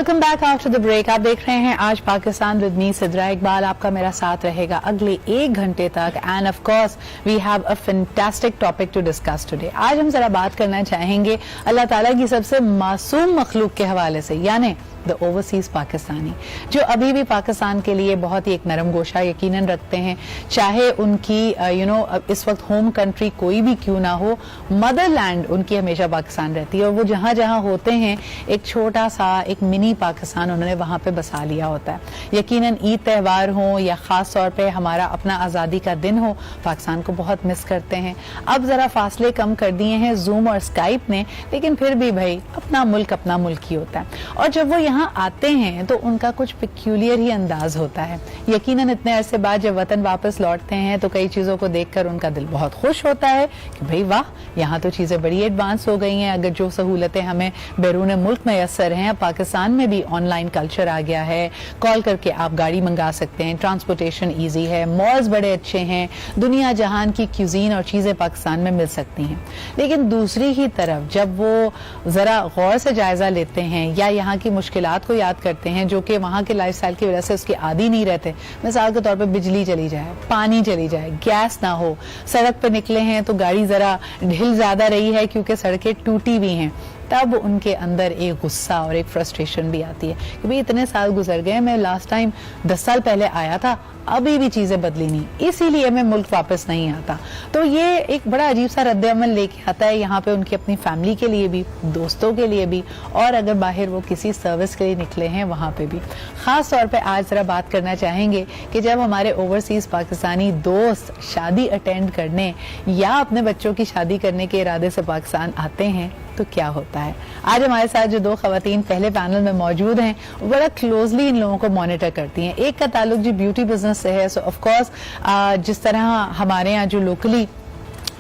Welcome back after the break. आप देख रहे हैं आज पाकिस्तान विद मी सिद्रा इकबाल। आपका मेरा साथ रहेगा अगले 1 घंटे तक and of course we have a fantastic topic to discuss today. आज हम जरा बात करना चाहेंगे अल्लाह ताला की सबसे मासूम मखलूक के हवाले से, यानी द ओवरसीज पाकिस्तानी, जो अभी भी पाकिस्तान के लिए बहुत ही एक नरम गोशा यकीनन रखते हैं। चाहे उनकी इस वक्त होम कंट्री कोई भी क्यों ना हो, मदरलैंड उनकी हमेशा पाकिस्तान रहती है और वो जहां जहां होते हैं एक छोटा सा एक मिनी पाकिस्तान उन्होंने वहां पे बसा लिया होता है। यकीनन ईद त्यौहार हो या खास तौर पे हमारा अपना आज़ादी का दिन हो, पाकिस्तान को बहुत मिस करते हैं। अब जरा फासले कम कर दिए हैं जूम और स्काइप ने, लेकिन फिर भी भाई अपना मुल्क ही होता है। और जब वो यहाँ आते हैं तो उनका कुछ पिक्यूलियर ही अंदाज होता है। यकीनन इतने अरसे बाद जब वतन वापस लौटते हैं तो कई चीजों को देखकर उनका दिल बहुत खुश होता है कि भाई वाह, यहाँ तो चीजें बड़ी एडवांस हो गई हैं। अगर जो सहूलतें हमें बैरून मुल्क मैसर हैं, पाकिस्तान में भी ऑनलाइन कल्चर आ गया है, कॉल करके आप गाड़ी मंगा सकते हैं, ट्रांसपोर्टेशन ईजी है, मॉल्स बड़े अच्छे हैं, दुनिया जहान की क्यूजीन और चीजें पाकिस्तान में मिल सकती हैं। लेकिन दूसरी ही तरफ जब वो जरा गौर से जायजा लेते हैं या यहाँ की मुश्किलात को याद करते हैं जो कि वहां के लाइफस्टाइल की वजह से उसके आदी नहीं रहते, मिसाल के तौर पे बिजली चली जाए, पानी चली जाए, गैस ना हो, सड़क पे निकले हैं तो गाड़ी जरा ढिल ज्यादा रही है क्योंकि सड़कें टूटी हुई हैं, तब उनके अंदर एक गुस्सा और एक फ्रस्ट्रेशन भी आती है कि भाई इतने साल गुजर गए, मैं लास्ट टाइम 10 साल पहले आया था, अभी भी चीजें बदली नहीं, इसीलिए मैं मुल्क वापस नहीं आता। तो ये एक बड़ा अजीब सा रद्द-ए-अमल लेके आता है यहाँ पे उनकी अपनी फैमिली के लिए भी, दोस्तों के लिए भी, और अगर बाहर वो किसी सर्विस के लिए निकले हैं वहां पे भी। खास तौर पे आज जरा बात करना चाहेंगे कि जब हमारे ओवरसीज पाकिस्तानी दोस्त शादी अटेंड करने या अपने बच्चों की शादी करने के इरादे से पाकिस्तान आते हैं तो क्या होता है। आज हमारे साथ जो 2 खवातीन पहले पैनल में मौजूद हैं वो बड़ा क्लोजली इन लोगों को मॉनिटर करती हैं। एक का ताल्लुक जी ब्यूटी बिजनेस से है, सो ऑफ कोर्स जिस तरह हमारे यहाँ जो लोकली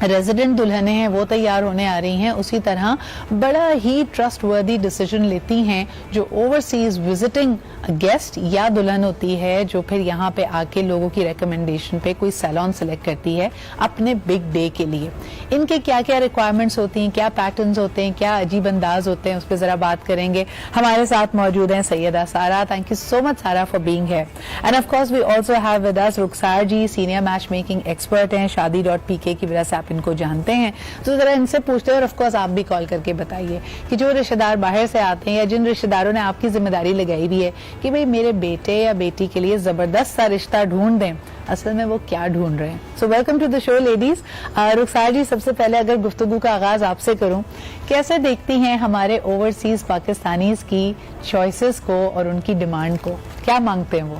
रेजिडेंट दुल्हनें हैं वो तैयार होने आ रही हैं, उसी तरह बड़ा ही ट्रस्टवर्दी डिसीजन लेती हैं जो ओवरसीज विजिटिंग गेस्ट या दुल्हन होती है जो फिर यहाँ पे आके लोगों की रिकमेंडेशन पे कोई सैलून सेलेक्ट करती है अपने बिग डे के लिए। इनके क्या क्या रिक्वायरमेंट्स होती हैं, क्या पैटर्न्स होते हैं, क्या अजीब अंदाज होते हैं, उस पर जरा बात करेंगे। हमारे साथ मौजूद हैं Syeda Sara. Thank you so much Sara for being here. And of course we also have with us Rukhsar ji, senior match making expert हैं, शादी.pk की वजह से आप इनको जानते हैं, तो जरा इनसे पूछते हैं और ऑफ कोर्स आप भी कॉल करके बताइए कि जो रिश्तेदार बाहर से आते हैं या जिन रिश्तेदारों ने आपकी जिम्मेदारी लगाई हुई है कि भाई मेरे बेटे या बेटी के लिए जबरदस्त सा रिश्ता ढूंढ दें, असल में वो क्या ढूंढ रहे हैं। So welcome to the show ladies. Rukhsar ji, सबसे पहले अगर गुफ्तगू का आगाज आपसे करूं, कैसे देखती हैं हमारे ओवरसीज पाकिस्तानीज की चॉइसेस को और उनकी डिमांड को, क्या मांगते हैं वो?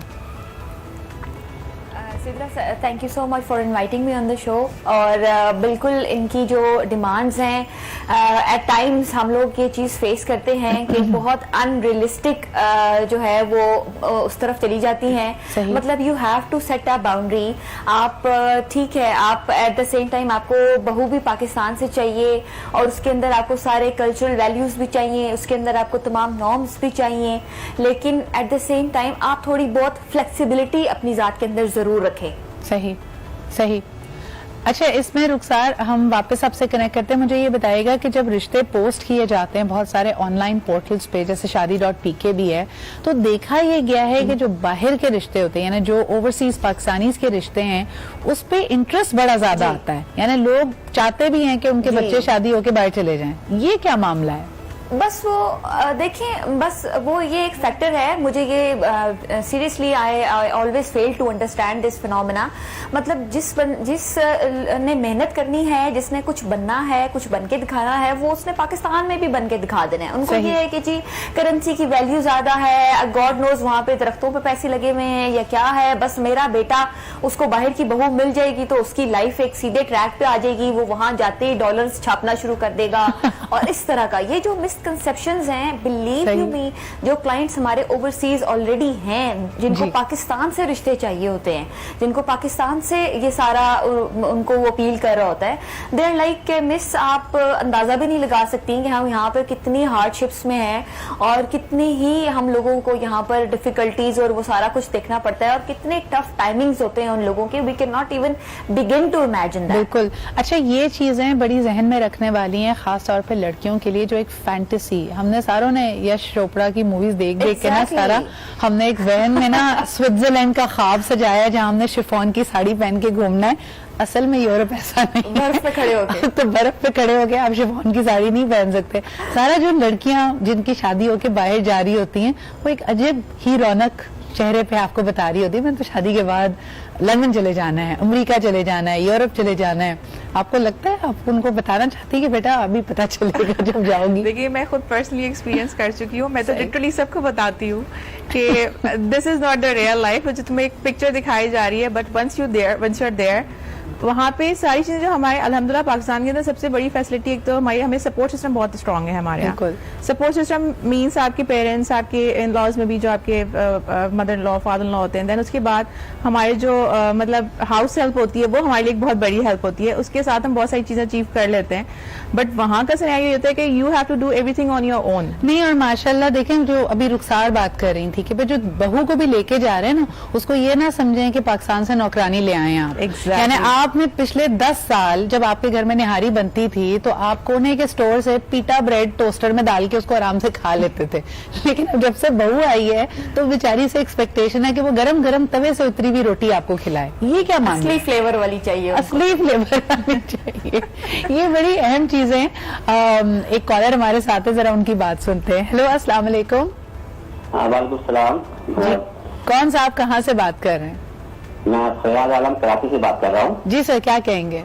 Sidra, thank you so much for inviting me on the show. और बिल्कुल इनकी जो डिमांड्स हैं, एट टाइम्स हम लोग ये चीज़ फेस करते हैं कि बहुत अनरियलिस्टिक जो है वो उस तरफ चली जाती हैं। मतलब you have to set a boundary. आप ठीक है, आप एट द सेम टाइम आपको बहू भी पाकिस्तान से चाहिए और उसके अंदर आपको सारे कल्चरल वैल्यूज भी चाहिए, उसके अंदर आपको तमाम नॉर्म्स भी चाहिए, लेकिन एट द सेम टाइम आप थोड़ी बहुत फ्लेक्सिबिलिटी अपनी ज़ात के अंदर जरूर रखें। सही सही। अच्छा, इसमें रुखसार हम वापस आपसे कनेक्ट करते हैं। मुझे ये बताइएगा कि जब रिश्ते पोस्ट किए जाते हैं बहुत सारे ऑनलाइन पोर्टल्स पे, जैसे शादी.pk भी है, तो देखा ये गया है कि जो बाहर के रिश्ते होते हैं, यानी जो ओवरसीज पाकिस्तानीज के रिश्ते हैं, उस पे इंटरेस्ट बड़ा ज्यादा आता है। यानी लोग चाहते भी हैं कि उनके बच्चे शादी होके बाहर चले जाएं। ये क्या मामला है? बस वो देखें, बस वो ये एक फैक्टर है। मुझे ये seriously I always fail to understand this phenomena. मतलब जिस ने मेहनत करनी है, जिसने कुछ बनना है, कुछ बन के दिखाना है, वो उसने पाकिस्तान में भी बन के दिखा देना है। उनको ये है कि जी करेंसी की वैल्यू ज्यादा है, गॉड नोज वहां पे दरख्तों पे पैसे लगे हुए हैं या क्या है, बस मेरा बेटा, उसको बाहर की बहू मिल जाएगी तो उसकी लाइफ एक सीधे ट्रैक पे आ जाएगी, वो वहां जाते ही डॉलर्स छापना शुरू कर देगा और इस तरह का ये जो मिसकंसेप्शंस हैं, बिलीव यू मी, जो क्लाइंट्स हमारे ओवरसीज ऑलरेडी हैं, जिनको पाकिस्तान से रिश्ते चाहिए होते हैं, जिनको पाकिस्तान से ये सारा उनको वो अपील कर रहा होता है, दे आर लाइक मिस, आप अंदाजा भी नहीं लगा सकती कि हम यहाँ पर कितनी हार्डशिप्स में हैं और कितनी ही हम लोगों को यहाँ पर डिफिकल्टीज और वो सारा कुछ देखना पड़ता है और कितने टफ टाइमिंग्स होते हैं उन लोगों के, we can not even begin to imagine that. बिल्कुल। अच्छा, ये चीजें बड़ी जहन में रखने वाली हैं, खास तौर पर लड़कियों के लिए जो एक फैंटेसी। हमने सारों ने यश चोपड़ा की मूवीज देख देख के ना Exactly. सारा हमने एक वैन में ना स्विट्जरलैंड का ख्वाब सजाया जहां हमने शिफॉन की साड़ी पहन के घूमना है। असल में यूरोप ऐसा नहीं, बर्फ पे खड़े होके। तो बर्फ पे खड़े होके आप शिफॉन की साड़ी नहीं पहन सकते। सारा जो लड़कियां जिनकी शादी होके बाहर जा रही होती हैं वो एक अजीब ही रौनक चेहरे पे आपको बता रही होती है, मैं तो शादी के बाद लंदन चले जाना है, अमेरिका चले जाना है, यूरोप चले जाना है। आपको लगता है आप उनको बताना चाहती है कि बेटा अभी पता चलेगा जब जाओगी? देखिए, मैं खुद पर्सनली एक्सपीरियंस कर चुकी हूँ। मैं तो लिटरली सबको बताती हूँ कि this is not the real life. जो तुम्हें एक पिक्चर दिखाई जा रही है, but once you are there, वहाँ पे सारी चीजें जो हमारे अल्हम्दुलिल्लाह पाकिस्तान के अंदर सबसे बड़ी फैसिलिटी, एक तो हमें सपोर्ट सिस्टम बहुत स्ट्रांग है हमारे यहाँ। सपोर्ट सिस्टम मीन्स आपके पेरेंट्स, आपके इन लॉज में भी जो आपके mother in law, father in law होते हैं। देन उसके बाद हमारे जो मतलब हाउस हेल्प होती है वो हमारे लिए एक बहुत बड़ी हेल्प होती है। उसके साथ हम बहुत सारी चीजें अचीव कर लेते हैं। बट वहाँ का सिनेरियो ये होता है कि you have to do everything on your own. नहीं, और माशाल्लाह देखें जो अभी रुखसार बात कर रही थी कि भाई जो बहू को भी लेके जा रहे हैं ना, उसको ये ना समझें कि पाकिस्तान से नौकरानी ले आए हैं आप। Exactly. यानी आपने पिछले 10 साल जब आपके घर में निहारी बनती थी तो आप कोने के स्टोर से पीटा ब्रेड टोस्टर में डाल के उसको आराम से खा लेते थे। लेकिन अब जब से बहू आई है तो बेचारी से एक्सपेक्टेशन है कि वो गरम गरम तवे से उतरी हुई रोटी आपको खिलाए। ये क्या मांग असली फ्लेवर वाली चाहिए उनको। असली फ्लेवर आनी चाहिए। ये बड़ी अहम चीजें। एक कॉलर हमारे साथ है, जरा उनकी बात सुनते हैं। हेलो, अस्सलाम वालेकुम। वालेकुम सलाम। जी, कौन सा आप कहाँ से बात कर रहे हैं? मैं फैयाज आलम कराची से बात कर रहा हूँ। जी सर, क्या कहेंगे?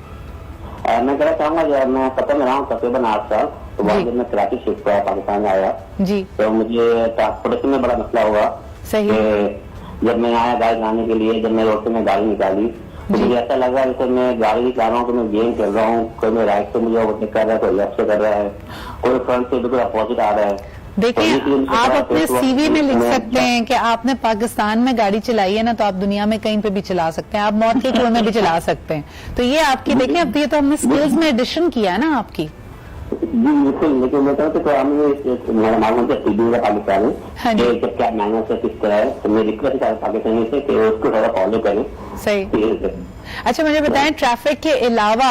मैं कहना चाहूंगा जब मैं कतर में रहा हूँ तकरीबन 8 साल, तो वहाँ जब मैं कराची शिफ्ट हुआ, पाकिस्तान में आया, जी, तो मुझे ट्रांसपोर्टेशन में बड़ा मसला हुआ। सही। कि जब मैं आया गाड़ी लाने के लिए, जब मैं रोड से मैं गाड़ी निकाली तो मुझे ऐसा लगा जैसे मैं गाड़ी निकाल रहा हूँ तो मैं गेम खेल रहा हूँ। कोई मैं राइट से मुझे ओवरटेक कर रहा है, कोई लेफ्ट से कर रहा है, कोई फ्रंट से बिल्कुल अपोजिट आ रहा है। देखिए, आप अपने सीवी में लिख सकते हैं कि आपने पाकिस्तान में गाड़ी चलाई है ना, तो आप दुनिया में कहीं पे भी चला सकते हैं, आप मौत के कुएं में भी चला सकते हैं। तो ये आपकी देखिए, अब ये तो हमने स्किल्स में एडिशन किया है ना आपकी। जी बिल्कुल, लेकिन मैं कहता हूँ कि हमें मेरा मालूम है सीधी का पाकिस्तान हाँ जी। है, क्या मायना से किस तरह है, तो मैं रिक्वेस्ट है पाकिस्तानी से कि उसको थोड़ा फॉलो करें। सही। अच्छा, मुझे बताएं, ट्रैफिक के अलावा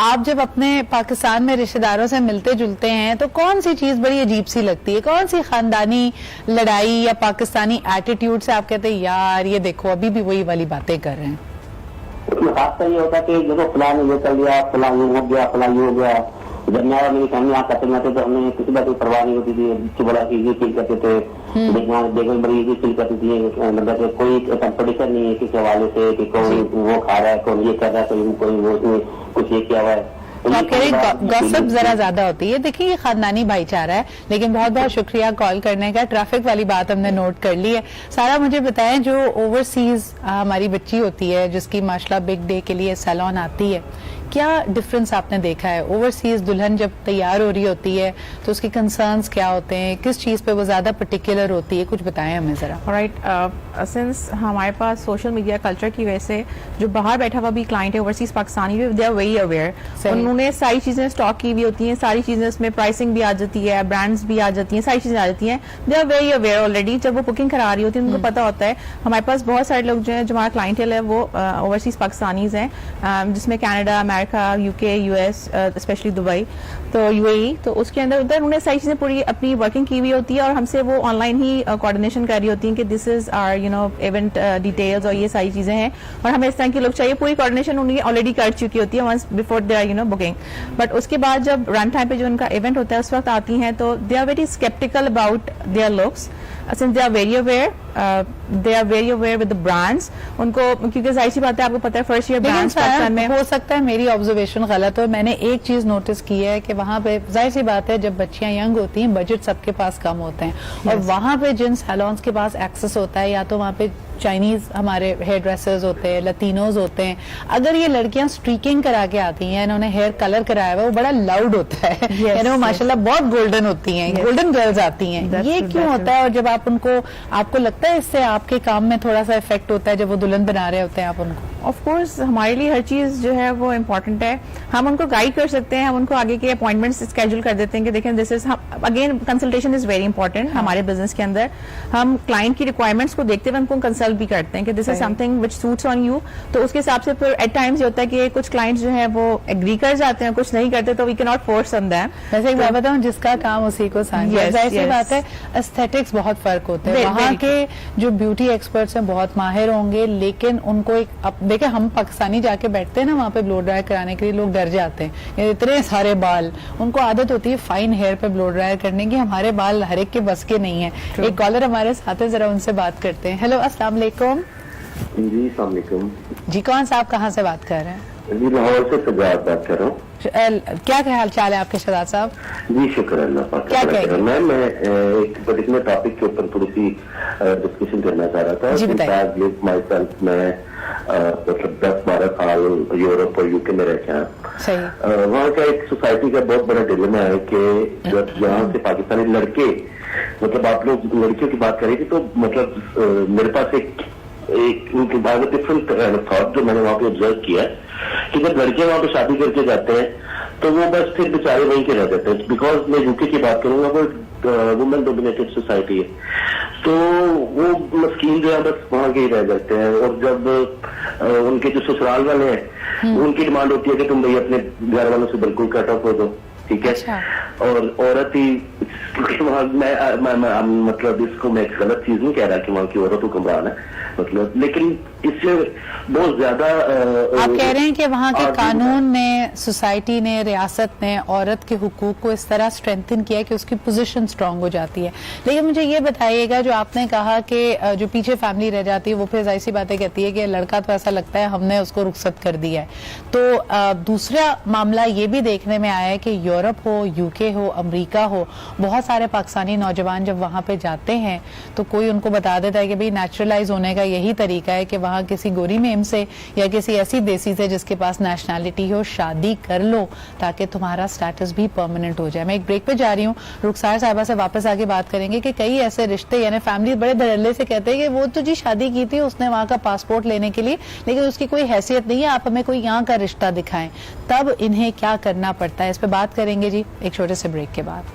आप जब अपने पाकिस्तान में रिश्तेदारों से मिलते जुलते हैं तो कौन सी चीज बड़ी अजीब सी लगती है? कौन सी खानदानी लड़ाई या पाकिस्तानी एटीट्यूड से आप कहते हैं यार ये देखो अभी भी वही वाली बातें कर रहे हैं? उसमें खास कर ये होता है कि देखो फलां ने ये कर लिया, फलां ये हो गया, फलां ये हो गया। जब मैं और मेरी फैमिली यहाँ कतर में थे तो हमें किसी बात की परवाह नहीं होती थी, बच्चे बड़ा इजी फील करते थे, देखने बड़ी इजी फील करती थी। मतलब कि कोई कंपटीशन नहीं है किसी हवाले से कि कोई वो खा रहा है, कोई ये कर रहा है, कोई वो उसमें कुछ ये किया हुआ है। गॉसिप जरा ज्यादा होती है। देखिए, ये खानदानी भाईचारा है। लेकिन बहुत बहुत शुक्रिया कॉल करने का। ट्रैफिक वाली बात हमने नोट कर ली है। सारा मुझे बताएं, जो ओवरसीज हमारी बच्ची होती है जिसकी माशाल्लाह बिग डे के लिए सैलून आती है, क्या डिफरेंस आपने देखा है? ओवरसीज दुल्हन जब तैयार हो रही होती है तो उसके कंसर्न्स क्या होते हैं, किस चीज पे वो ज्यादा पर्टिकुलर होती है, कुछ बताएं हमें जरा। राइट, सिंस हमारे पास सोशल मीडिया कल्चर की वजह से जो बाहर बैठा हुआ भी क्लाइंट है ओवरसीज पाकिस्तानी भी, दे आर वेरी अवेयर। उन्होंने सारी चीजें स्टॉक की हुई होती हैं, सारी चीजें उसमें प्राइसिंग भी आ जाती है, ब्रांड्स भी आ जाती हैं, सारी चीजें आ जाती हैं। They are very aware already. जब वो बुकिंग करा रही होती है उनको पता होता है। हमारे पास बहुत सारे लोग जो है, जो हमारा क्लाइंटेल है वो ओवरसीज पाकिस्तानीज हैं, जिसमें Canada, America, UK, US, specially Dubai, तो यूएई, तो उसके अंदर उधर उन्हें सारी चीजें पूरी अपनी वर्किंग की हुई होती है और हमसे वो ऑनलाइन ही कोऑर्डिनेशन कर रही होती हैं कि this is our event details और ये सारी चीजें हैं। और हमें इस तरह के लोग चाहिए, पूरी कोऑर्डिनेशन उन्हें ऑलरेडी कर चुकी होती है once before they are booking. But उसके बाद जब रन टाइम पे जो उनका इवेंट होता है उस वक्त आती हैं तो they are very sceptical about their looks, since they are very aware with the brands. उनको क्योंकि जाहिर सी बात है, आपको पता है फर्स्ट ईयर ब्रांड्स पाकिस्तान में, हो सकता है मेरी ऑब्जर्वेशन गलत हो, मैंने एक चीज नोटिस की है कि वहां पे जाहिर सी बात है जब बच्चियां यंग होती हैं बजट सबके पास कम होते हैं और वहां पे जिन सैलून्स के पास एक्सेस होता है या तो वहां पे चाइनीज हमारे हेयर ड्रेसर्स होते हैं, लतीनोज होते हैं। अगर ये लड़कियां स्ट्रीकिंग करा के आती हैं, इन्होंने हेयर कलर कराया हुआ, वो बड़ा लाउड होता है, यानी वो माशाल्लाह बहुत गोल्डन होती हैं, गोल्डन गर्ल्स आती हैं। ये क्यों होता है? और जब आप उनको, आपको लगता है इससे आपके काम में थोड़ा सा इफेक्ट होता है जब वो दुल्हन बना रहे होते हैं आप उनको? ऑफ कोर्स हमारे लिए हर चीज जो है वो इम्पोर्टेंट है। हम उनको गाइड कर सकते हैं, हम उनको आगे के अपॉइंटमेंट्स स्केड्यूल कर देते हैं कि देखें this is, again consultation is very important हमारे बिजनेस के अंदर। हम क्लाइंट की रिक्वायरमेंट्स को देखते हुए उनको कंसल्ट भी करते हैं कि this is something which suits on you. तो उसके हिसाब से फिर एट टाइम्स ये होता है कि कुछ क्लाइंट्स जो है वो एग्री कर जाते हैं, कुछ नहीं करते, तो we can not force on them. वैसे एक बात बताऊं, जिसका काम उसी को सांझा। Yes, ऐसी yes. बात है, एस्थेटिक्स बहुत फर्क होते हैं। Very, वहाँ very के जो ब्यूटी एक्सपर्ट्स हैं बहुत माहिर होंगे, लेकिन उनको एक देखिए हम पाकिस्तानी जाके बैठते हैं ना वहाँ पे ब्लो ड्राई कराने के लिए, लोग डर जाते हैं, ये इतने सारे बाल, उनको आदत होती है फाइन हेयर पे ब्लो ड्राई करने की, हमारे बाल हर एक के बस के नहीं है। एक कॉलर हमारे साथ है, जरा उनसे बात करते हैं। हेलो, अस्सलाम वालेकुम जी अस्सलाम वालेकुम जी, कौन सा, आप कहाँ से बात कर रहे हैं? जी, लाहौर से सजाद बात कर रहा हूँ। क्या हाल चाल है आपके शहजाद साहब? जी शुक्र अल्लाह पाक। क्या कहेंगे? मैं एक पर्टिकुलर टॉपिक के ऊपर थोड़ी सी डिस्कशन करना चाह रहा था। जी, बताइए। माई सेल्फ, मैं मतलब 10-12 साल यूरोप और यूके में रहते हैं। सही। वहाँ का एक सोसाइटी का बहुत बड़ा डिलेमा है कि जब यहाँ से पाकिस्तानी लड़के, मतलब आप लोग लड़कियों की बात करेंगे तो मतलब मेरे पास एक उनके बाद डिफरेंट थॉट जो मैंने वहाँ पे ऑब्जर्व किया है कि जब लड़के वहाँ पे शादी करके जाते हैं तो वो बस फिर बेचारे वहीं के रह जाते हैं। बिकॉज मैं यूके की बात करूंगा, वो वुमेन डोमिनेटेड सोसाइटी है, तो वो मस्कीन जो है बस वहाँ के ही रह जाते हैं। और जब उनके जो ससुराल वाले हैं उनकी डिमांड होती है कि तुम भाई अपने घर वालों से बिल्कुल कट ऑफ हो दो, ठीक है। अच्छा। और औरत ही वहाँ मैं मतलब इसको मैं एक गलत चीज नहीं कह रहा कि वहाँ की औरत हुक्मरान है, मतलब, लेकिन इससे बहुत ज्यादा आप कह रहे हैं कि वहाँ के कानून ने, सोसाइटी ने, रियासत ने औरत के हुकूक को इस तरह स्ट्रेंथन किया कि उसकी पोजीशन स्ट्रांग हो जाती है। लेकिन मुझे ये बताइएगा, जो आपने कहा कि जो पीछे फैमिली रह जाती है वो फिर ऐसी बातें कहती है कि लड़का तो ऐसा लगता है हमने उसको रुखसत कर दिया है। तो दूसरा मामला ये भी देखने में आया है कि यूरोप हो, यूके हो, अमरीका हो, बहुत सारे पाकिस्तानी नौजवान जब वहां पे जाते हैं तो कोई उनको बता देता है कि भाई नेचुरलाइज होने का यही तरीका है कि वहां किसी गोरी मेम से या किसी ऐसी देसी से जिसके पास नेशनैलिटी हो शादी कर लो ताकि तुम्हारा स्टेटस भी परमानेंट हो जाए। मैं एक ब्रेक पे जा रही हूँ, रुखसार साहिबा से वापस आके बात करेंगे कि कई ऐसे रिश्ते, यानी फैमिली बड़े धड़ल्ले से कहते हैं कि वो तो जी शादी की थी उसने वहां का पासपोर्ट लेने के लिए, लेकिन उसकी कोई हैसियत नहीं है, आप हमें कोई यहाँ का रिश्ता दिखाएं, तब इन्हें क्या करना पड़ता है। इस पे बात करेंगे जी एक छोटे से ब्रेक के बाद।